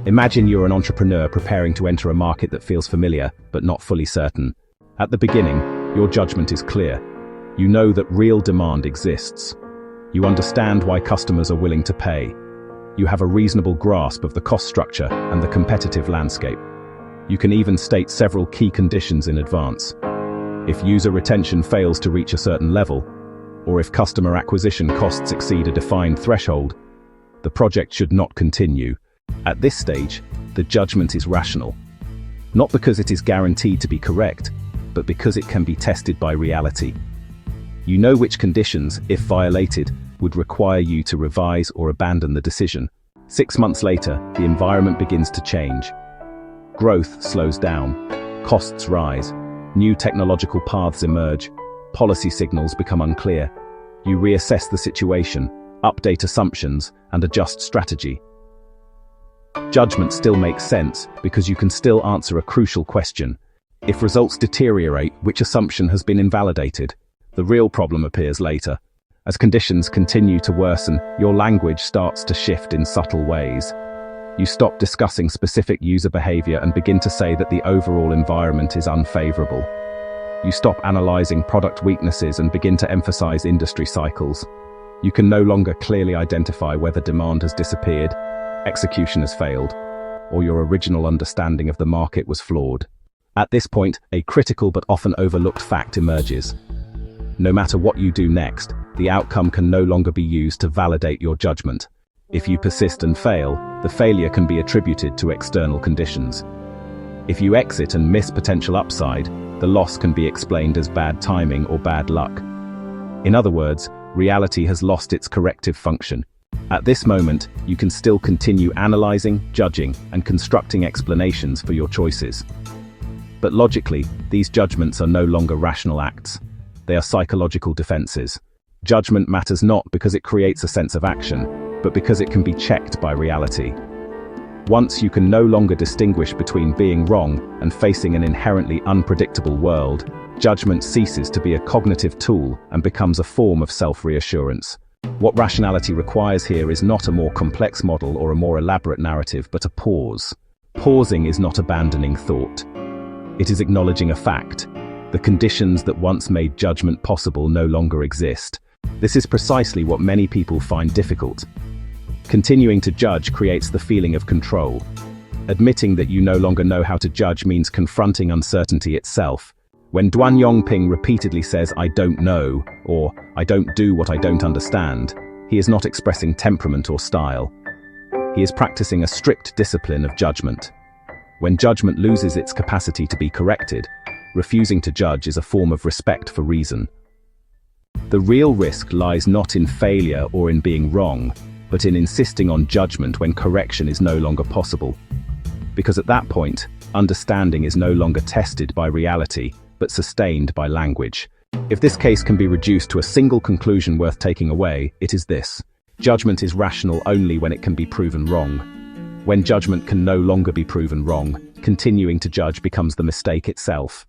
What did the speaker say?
Imagine you're an entrepreneur preparing to enter a market that feels familiar, but not fully certain. At the beginning, your judgment is clear. You know that real demand exists. You understand why customers are willing to pay. You have a reasonable grasp of the cost structure and the competitive landscape. You can even state several key conditions in advance. If user retention fails to reach a certain level, or if customer acquisition costs exceed a defined threshold, the project should not continue. At this stage, the judgment is rational. Not because it is guaranteed to be correct, but because it can be tested by reality. You know which conditions, if violated, would require you to revise or abandon the decision. 6 months later, the environment begins to change. Growth slows down, costs rise, new technological paths emerge, policy signals become unclear. You reassess the situation, update assumptions, and adjust strategy. Judgment still makes sense because you can still answer a crucial question. If results deteriorate, which assumption has been invalidated? The real problem appears later. As conditions continue to worsen, your language starts to shift in subtle ways. You stop discussing specific user behavior and begin to say that the overall environment is unfavorable. You stop analyzing product weaknesses and begin to emphasize industry cycles. You can no longer clearly identify whether demand has disappeared, execution has failed, or your original understanding of the market was flawed. At this point, a critical but often overlooked fact emerges. No matter what you do next, the outcome can no longer be used to validate your judgment. If you persist and fail, the failure can be attributed to external conditions. If you exit and miss potential upside, the loss can be explained as bad timing or bad luck. In other words, reality has lost its corrective function. At this moment, you can still continue analyzing, judging, and constructing explanations for your choices. But logically, these judgments are no longer rational acts. They are psychological defenses. Judgment matters not because it creates a sense of action, but because it can be checked by reality. Once you can no longer distinguish between being wrong and facing an inherently unpredictable world, judgment ceases to be a cognitive tool and becomes a form of self-reassurance. What rationality requires here is not a more complex model or a more elaborate narrative, but a pause. Pausing is not abandoning thought. It is acknowledging a fact. The conditions that once made judgment possible no longer exist. This is precisely what many people find difficult. Continuing to judge creates the feeling of control. Admitting that you no longer know how to judge means confronting uncertainty itself. When Duan Yongping repeatedly says, "I don't know," or "I don't do what I don't understand," he is not expressing temperament or style. He is practicing a strict discipline of judgment. When judgment loses its capacity to be corrected, refusing to judge is a form of respect for reason. The real risk lies not in failure or in being wrong, but in insisting on judgment when correction is no longer possible. Because at that point, understanding is no longer tested by reality, but sustained by language. If this case can be reduced to a single conclusion worth taking away, it is this: judgment is rational only when it can be proven wrong. When judgment can no longer be proven wrong, continuing to judge becomes the mistake itself.